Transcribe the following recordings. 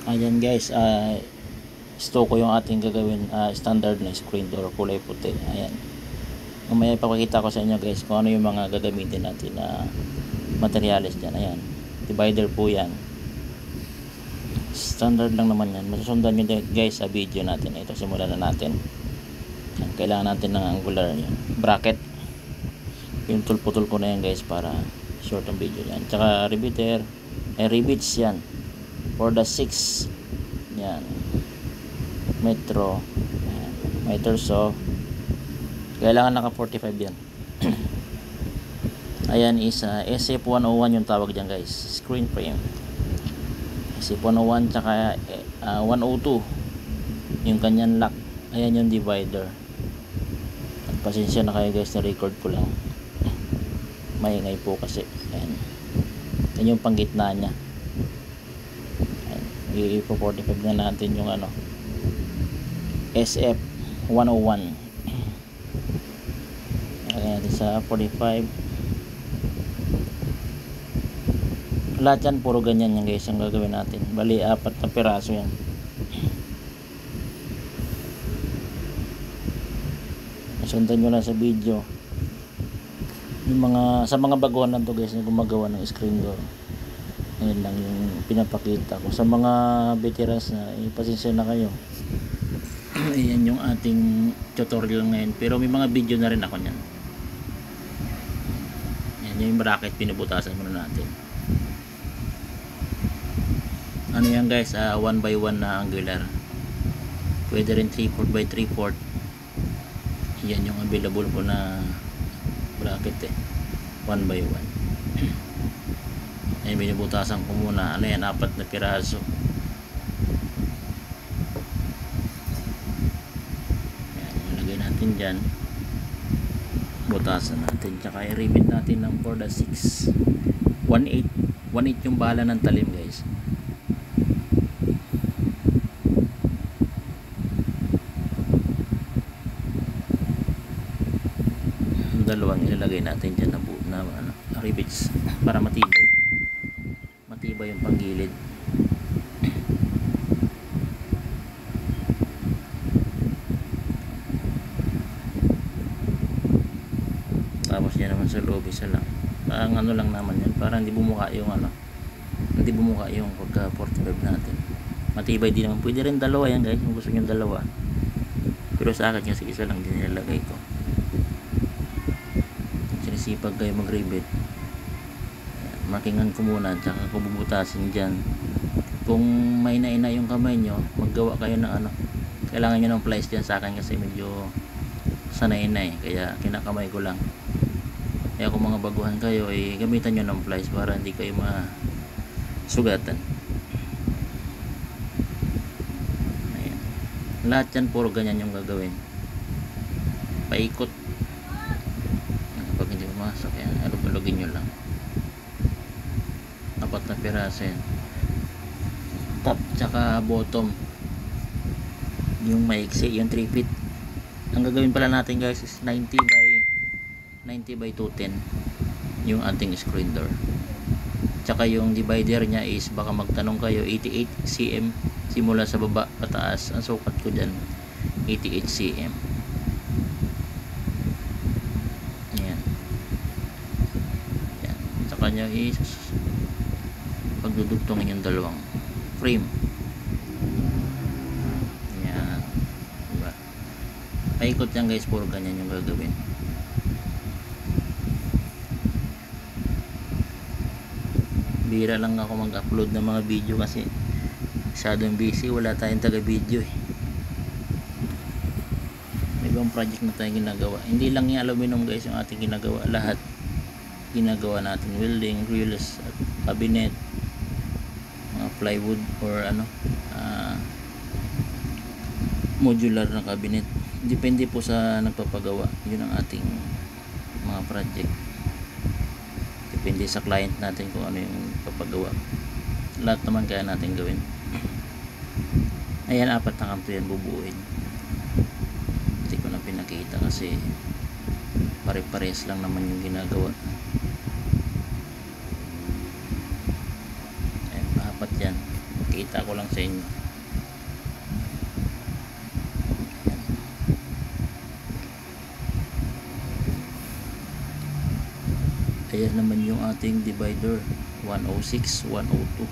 Ayan guys, stock ko yung ating gagawin, standard na screen door, kulay puti. Ayan, mamaya ipapakita ko sa inyo guys kung ano yung mga gagamitin natin na materials dyan. Ayan, divider po yan, standard lang naman yan. Masusundan nyo guys sa video natin. Ito, simulan na natin. Ayan, kailangan natin ng angular yan, bracket. Yung putol ko na yan guys para short ang video yan. Tsaka riveter, rivets yan for the 6 yan, metro. Ayan, meter, so kailangan naka 45 yan. Ayan is SF101 yung tawag dyan guys, screen frame. SF101 tsaka 102 yung kanyan lock. Ayan yung divider. At pasensya na kayo guys, na record ko lang, maingay po kasi. Ayan, yan yung panggitna nya. I-45 na natin yung SF101. Ayan, sa 45. Lahat yan puro ganyan yan guys ang gagawin natin. Bali 4 na piraso yan. Sundan nyo lang sa video yung sa mga baguhan lang to guys na gumagawa ng screen door. Ayan lang yung pinapakita ko. Sa mga veterans na, pasensya na kayo. Ayan yung ating tutorial ngayon, pero may mga video na rin ako nyan. Ayan yung bracket, pinubutasan muna natin. Ano yan guys, 1x1 na angular, pwede rin 3/4 by 3/4. Yan yung available ko na bracket 1x1. Ay, binubutasan ko muna. Ano yan, 4 na piraso. Ayan, ilagay natin dyan, butasan natin, tsaka i-rivet natin ng 4 the 6 1/8 yung bala ng talim guys. Dalawang ilalagay natin dyan na rivets para matibay yung panggilid. Tapos yan naman sa loob isa lang, parang lang naman yan, para hindi bumuka yung pagka 45 natin. Matibay din naman. Pwede rin dalawa yan guys kung gusto nyo dalawa, pero sa akin kasi isa lang din nilalagay ko. Sinisipag kayo mag rivet, makingan ko muna, tsaka ko bubutasin dyan. Kung may naina yung kamay nyo, maggawa kayo ng kailangan nyo ng plies dyan. Sa akin kasi medyo sanay na kaya kinakamay ko lang. Kaya kung mga baguhan kayo, gamitan nyo ng plies para hindi kayo masugatan. Ayan, lahat yan puro ganyan yung gagawin, paikot. Pag hindi pumasok yan, alugin nyo lang. 4 na piraso yan, top tsaka bottom, yung maiksi, yung 3 feet. Ang gagawin pala natin guys is 90 by 210 yung ating screen door. Tsaka yung divider nya is, baka magtanong kayo, 88 cm simula sa baba pataas. Ang sukat ko dyan 88 cm. Yan, yan. Tsaka nya is pagdudugtongin yung dalawang frame. Yan, diba? Paikot yan guys, puro ganyan yung gagawin. Bira lang ako mag-upload ng mga video kasi masyadong busy, wala tayong taga video May ibang project na tayong ginagawa. Hindi lang yung aluminum guys yung ating ginagawa, lahat ginagawa natin. Welding, grills, at cabinet, plywood or modular na cabinet. Depende po sa nagpapagawa. Yun ang ating mga project. Depende sa client natin kung ano yung papagawa. Lahat naman kaya natin gawin. Ayan, 4 na kanto yan bubuuin. Hindi ko na pinakita kasi pare-pares lang naman yung ginagawa. Ayan, 4 yan. Pakita ko lang sa inyo. Ayan naman yung ating divider, 106, 102.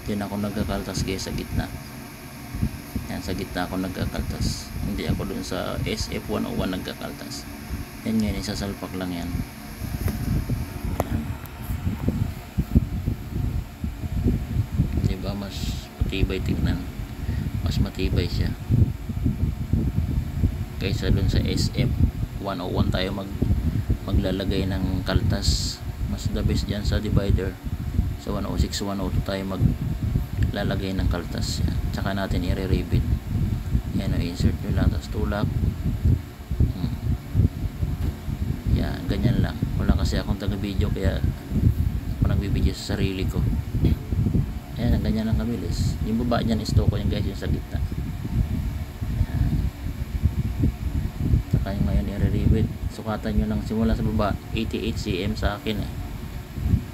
Diyan ako nagkakaltas guys sa gitna. Yan, sa gitna ako nagkakaltas. Hindi ako dun sa SF101 nagkakaltas. Yan ngayon, isasalpak lang yan. Yan. Diba mas matibay tignan. Mas matibay siya. Kaysa dun sa SF101 tayo maglalagay ng kaltas. Mas the best dyan sa divider. Sa 106, 102 tayo maglalagay ng kaltas. Yan. Tsaka natin i-re-rivet. Yan o, insert nyo lang, tapos tulak. Yan, ganyan lang. Wala kasi akong taga-video, kaya ako nagbibideo sa sarili ko. Ayan, ganyan lang kabilis. Yung baba dyan, isto ko yung guys, yung sa gitna. Yan. Tsaka yung ngayon i-re-rivet. Sukatan nyo ng simula sa baba, 88 cm sa akin eh.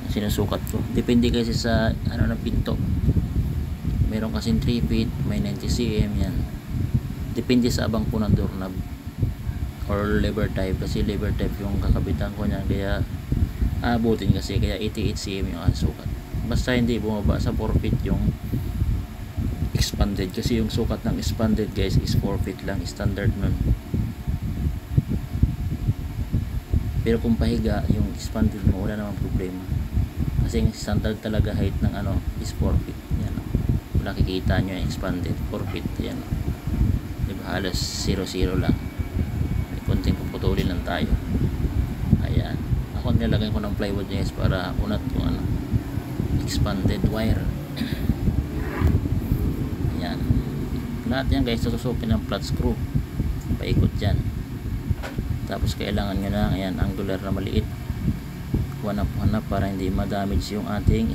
Ang sinusukat ko. Depende kasi sa ano ng pinto. Meron kasing 3 feet, may 90 cm yan. Depende sa abang po ng doorknob or lever type, kasi lever type yung kakabitan ko niyan, kaya aabutin kasi, kaya 88 cm yung sukat. Basta hindi bumaba sa 4 feet yung expanded, kasi yung sukat ng expanded guys is 4 feet lang, standard nun. Pero kung pahiga yung expanded mo, wala namang problema, kasi yung standard talaga height ng ano is 4 feet. Yan, wala, kikita nyo yung expanded 4 feet. Yan, diba, halos 0-0 lang, may konting puputulin lang tayo. Ayan, ako nilagay ko ng plywood guys para unat yung ano, expanded wire. Ayan, lahat yan guys sususukin ng flat screw, paikot dyan. Tapos kailangan nyo na, ayan, angular na maliit, hanap para hindi ma-damage yung ating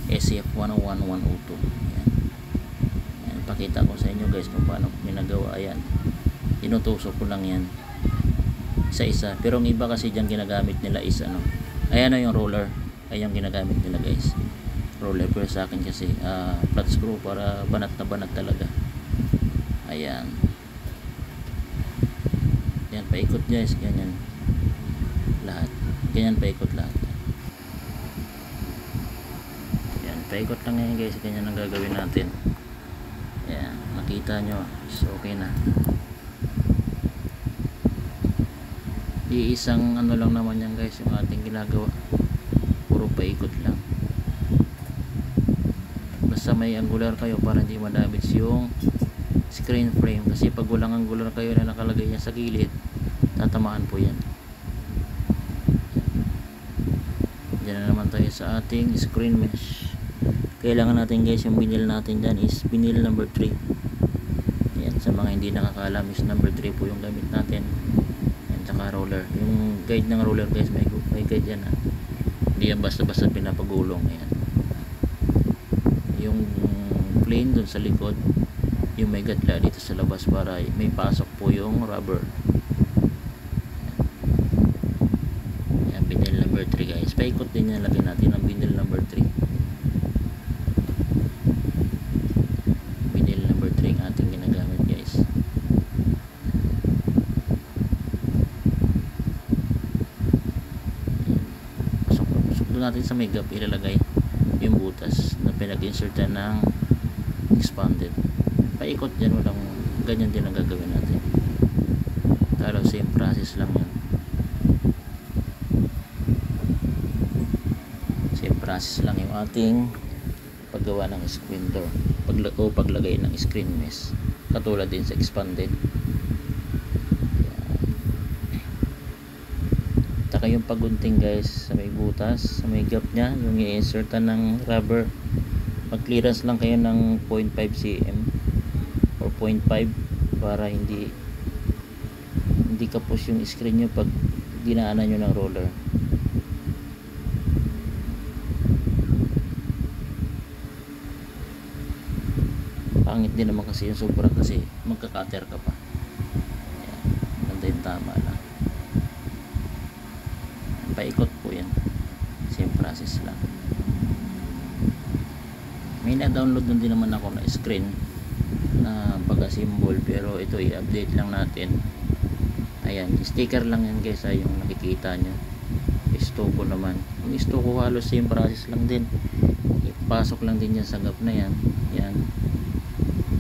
SF101, 102. Pakita ko sa inyo guys kung paano ginagawa. Ayan, tinutusok ko lang yan isa-isa, pero ang iba kasi dyan ginagamit nila is ano, ayan na yung roller, ayan ginagamit nila guys, roller. Pero sa akin kasi flat screw para banat na banat talaga. Ayan, yan, paikot guys, ganyan lahat, ganyan paikot lahat. Yan, paikot lang yan guys, ganyan ang gagawin natin. Ayan, nakita nyo, so okay na. Iisang ano lang naman yan guys yung ating ginagawa, puro paikot lang. Basta may angular kayo para hindi ma-damage yung screen frame, kasi pag walang angular kayo na nakalagay yan sa gilid, tatamaan po yan. Diyan na naman tayo sa ating screen mesh. Kailangan natin guys, yung vinyl natin dyan is vinyl number 3. Ayan, sa mga hindi nakakaalam is number 3 po yung gamit natin. Ayan, tsaka roller. Yung guide ng roller guys, may guide yan ha. Hindi yan basta-basta pinapagulong. Ayan, yung plane dun sa likod, yung may gadla dito sa labas para may pasok po yung rubber. Ayan, vinyl number 3 guys. Paikot din yan, lagyan natin ang vinyl number 3. Ating ginagamit guys. Pasok doon natin sa may gap, ilalagay yung butas na pinag-insertan ng expanded. Paikot dyan, walang ganyan din ang gagawin natin. Talo, same process lang yan. Same process lang yung ating paggawa ng screen door o paglagay ng screen mesh, katulad din sa expanded. Taka yung pagunting guys sa may butas, sa may gap nya, yung i-insertan ng rubber, mag clearance lang kayo ng 0.5 cm or 0.5 para hindi kapos yung screen nyo pag dinaanan nyo ng roller. Pangit din naman kasi yung sobra, kasi magka-cutter ka pa. Ayan, ganda yung tama lang. Paikot po yan, same process lang. may na-download din naman ako na screen na pag-assemble, pero ito i-update lang natin. Ayan, sticker lang yan guys, yung nakikita nyo. Istoko naman, yung istoko halos same process lang din, ipasok lang din yan sa gap na yan. Yan,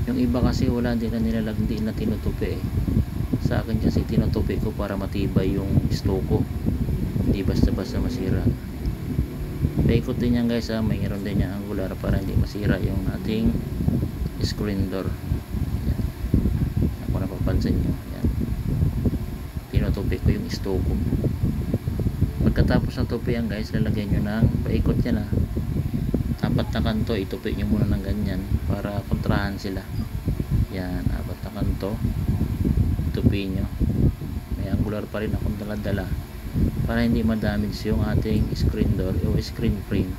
yung iba kasi wala din na nilalagay, din na tinutupi sa akin kasi tinutupi ko para matibay yung istoko, hindi basta-basta masira. Paikot din yan guys, mayroon din yan angular para hindi masira yung ating screen door. Yan, ako napapansin nyo, yan, tinutupi ko yung istoko. Pagkatapos ng tupi yan guys, lalagyan nyo ng paikot yan, apat na kanto, itupi nyo muna ng ganyan para kontrahan sila. Yan, apat na kanto, tupi nyo, may angular pa rin akong dala-dala para hindi ma-damage yung ating screen door o screen frame.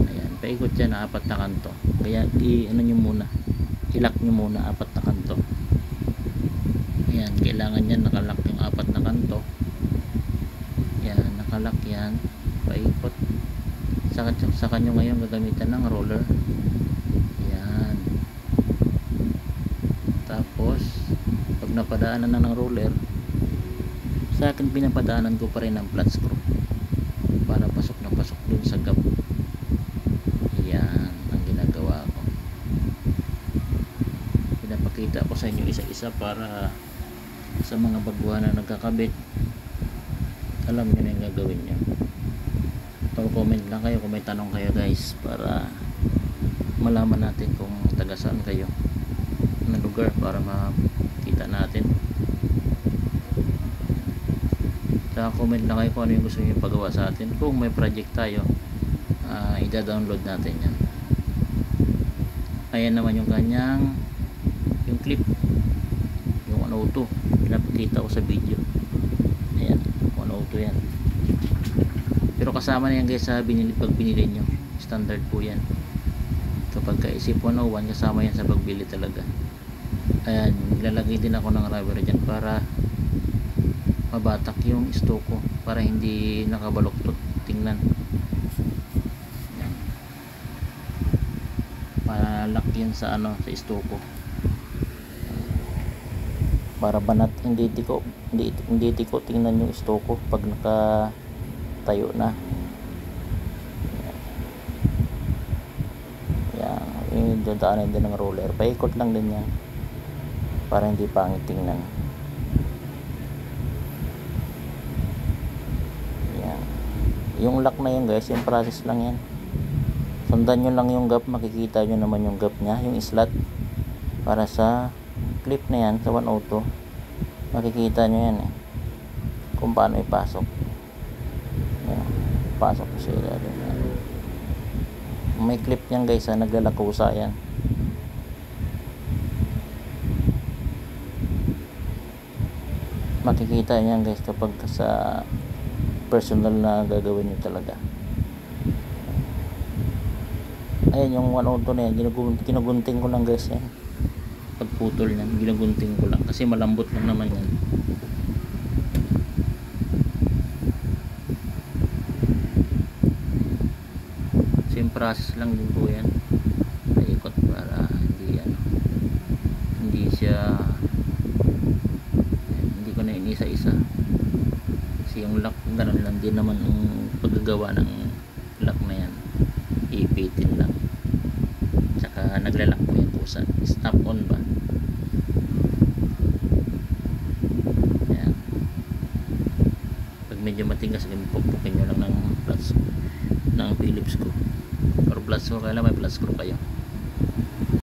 Ayan, paikot yan na apat na kanto, kaya i-ano nyo muna, ilak nyo muna apat na kanto. Ayan, kailangan yan nakalak yung apat na kanto. Yan, nakalak yan, paikot. Saka nyo ngayon gagamitan ng roller. Yan, tapos pag napadaanan na ng roller, sa akin pinapadaanan ko pa rin ng flat screw para pasok na pasok dun sa gap. Yan ang ginagawa ko, pinapakita ko sa inyo isa-isa para sa mga baguhan na nagkakabit, alam nyo na yung gagawin nyo. Comment lang kayo kung may tanong kayo guys, para malaman natin kung taga saan kayo na lugar para makita natin. Saka comment lang kayo kung ano yung gusto nyo pagawa sa atin. Kung may project tayo, ida-download natin yan. Ayan naman yung kanyang yung clip, yung 102, pinapakita ko sa video. Ayan, 102 yan, pero kasama na yan guys sa pag binili nyo, standard po yan. Kapag kaisip 101, kasama yan sa pagbili talaga. Ayan, ilalagay din ako ng rubber dyan para mabatak yung istoko, para hindi nakabaloktot tingnan. Ayan, malak yan sa ano, sa istoko para banat, hindi tiko tingnan yung istoko pag tayo na. Yan, yung dadaanan din ng roller, paikot lang din yan para hindi pangit tingnan. Yan, yung lock na yun guys, yung process lang yan, sundan nyo lang yung gap, makikita nyo naman yung gap nya, yung slot para sa clip na yan sa 102, makikita nyo yan kung paano ipasok. Pasok ko sa ilalim. May clip niyan guys, naglalakusa yan. Makikita niyan guys kapag sa personal na gagawin nyo talaga. Ayan yung 102 na yan, ginugunting ko lang guys yan. Pagputol yan, ginugunting ko lang kasi malambot lang naman yan. Process lang din po yan, paikot para hindi siya, hindi ko na inisa-isa kasi yung lock ganun lang din naman yung paggagawa ng lock na yan, ipitin lang, tsaka naglalak po yan po sa snap on ba. Ayan, pag medyo matigas, pupukin nyo lang ng Phillips screw or flat screw, kailan may flat screw kayo.